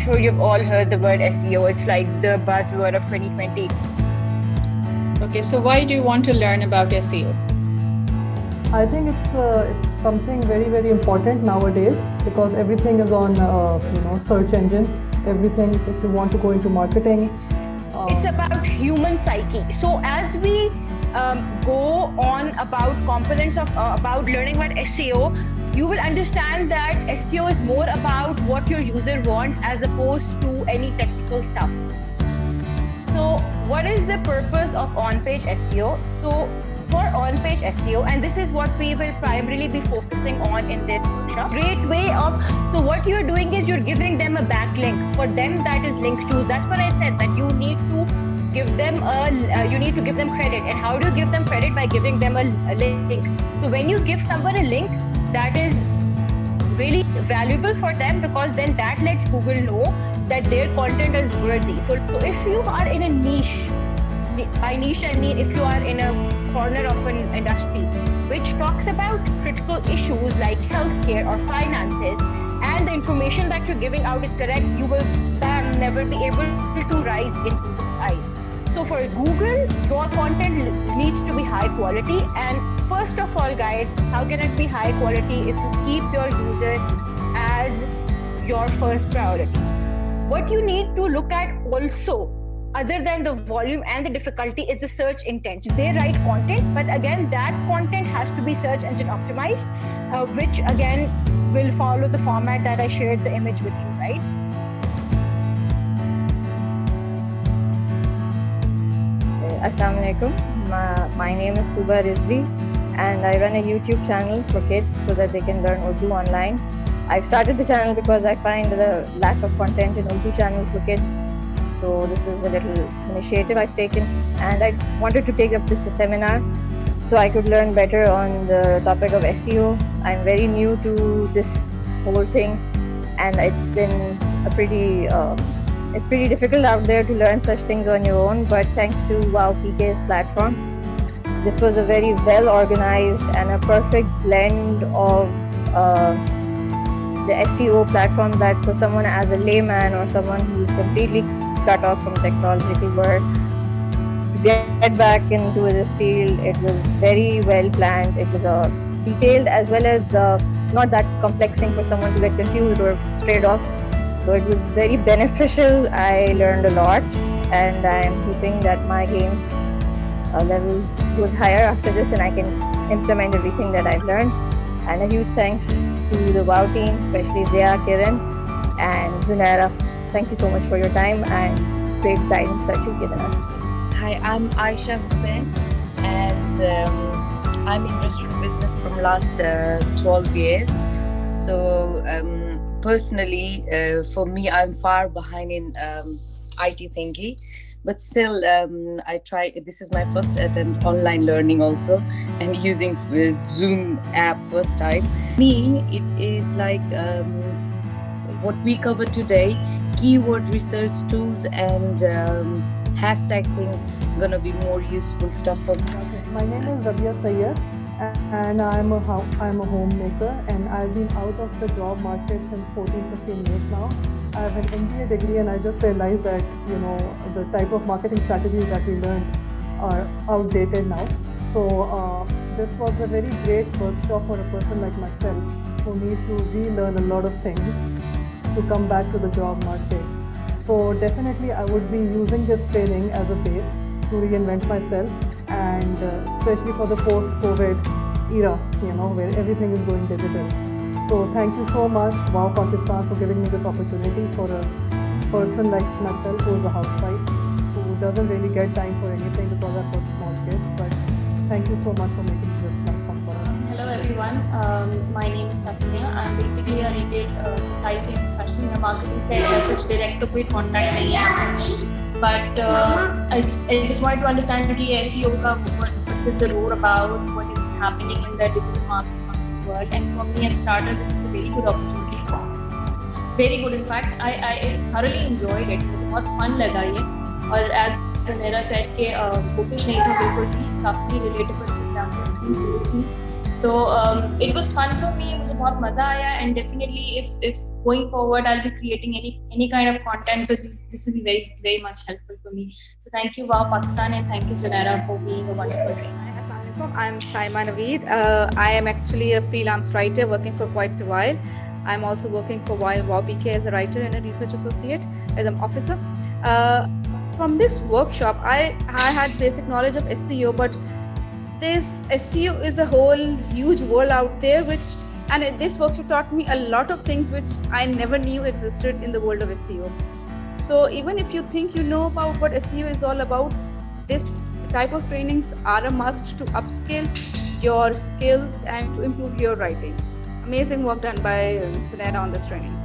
sure you've all heard the word SEO. It's like the buzzword of 2020. Okay, so why do you want to learn about SEO? I think it's something very very important nowadays because everything is on search engines. Everything if you want to go into marketing. It's about human psyche. So as we go on about components of about learning about SEO, you will understand that SEO is more about what your user wants as opposed to any technical stuff. So what is the purpose of on-page SEO? So for on-page SEO, and this is what we will primarily be focusing on in this workshop. Great way of, so what you're doing is you're giving them a backlink for them that is linked to. That's what I said, that you need to give them credit. And how do you give them credit? By giving them a link. So when you give someone a link, that is really valuable for them because then that lets Google know that their content is worthy. So if you are in a niche, by niche I mean if you are in a corner of an industry which talks about critical issues like healthcare or finances, and the information that you're giving out is correct, you will never be able to rise in Google's eyes. So for Google, your content needs to be high quality. And first of all, guys, how can it be high quality if you keep your users as your first priority? What you need to look at also, other than the volume and the difficulty, is the search intent. They write content, but again, that content has to be search engine optimized, which again will follow the format that I shared the image with you, right? Assalamu alaikum. My name is Tuba Rizvi and I run a YouTube channel for kids so that they can learn Urdu online. I've started the channel because I find the lack of content in Urdu channels for kids. So this is a little initiative I've taken, and I wanted to take up this seminar so I could learn better on the topic of SEO. I'm very new to this whole thing, and it's been a it's pretty difficult out there to learn such things on your own. But thanks to WOWPK's platform, this was a very well organized and a perfect blend of the SEO platform that for someone as a layman or someone who's completely cut off from technological work to get back into this field. It was very well planned. It was detailed as well as not that complex thing for someone to get confused or strayed off. So it was very beneficial. I learned a lot, and I'm hoping that my game level goes higher after this and I can implement everything that I've learned. And a huge thanks to the WOW team, especially Zia, Kiran and Zunaira. Thank you so much for your time and great guidance that you've given us. Hi, I'm Aisha Hussain, and I'm in restaurant business from last 12 years. So personally, for me, I'm far behind in IT thingy, but still I try. This is my first attempt online learning also, and using Zoom app first time. Me, it is like what we covered today. Keyword research tools and hashtag thing gonna be more useful stuff for me. My name is Rabia Sayyed and I'm a homemaker, and I've been out of the job market since 14-15 years now. I have an MBA degree, and I just realized that the type of marketing strategies that we learned are outdated now. So this was a very great workshop for a person like myself who needs to relearn a lot of things to come back to the job market. So definitely I would be using this training as a base to reinvent myself, and especially for the post-COVID era, where everything is going digital. So thank you so much, Wow Pakistan, for giving me this opportunity for a person like myself who is a housewife, who doesn't really get time for anything because I've got small kids. But thank you so much for making this platform for us. Hello everyone, my name is Tasmiya. I'm basically a retail supply chain professional. मेरा marketing से such direct तो कोई contact नहीं है. But I just wanted to understand कि SEO का what is the role about, what is happening in the digital marketing world, and for me as starters it's a very good opportunity. Very good, in fact I thoroughly enjoyed it. मुझे बहुत fun लगा ये, और as Zanera said कि bookish नहीं था बिल्कुल भी, काफी relatable examples की चीजें थी. So it was fun for me. मुझे बहुत मजा आया, and definitely if going forward I'll be creating any kind of content, this will be very much helpful for me. So thank you, Wow Pakistan, and thank you, Zanera, for being a wonderful trainer. Assalamualaikum. I'm Saima Naveed. I am actually a freelance writer working for quite a while. I'm also working for WOWPK as a writer and a research associate as an officer. From this workshop, I had basic knowledge of SEO, but this SEO is a whole huge world out there, and this workshop taught me a lot of things which I never knew existed in the world of SEO. So even if you think you know about what SEO is all about, this type of trainings are a must to upskill your skills and to improve your writing. Amazing work done by Sunera on this training.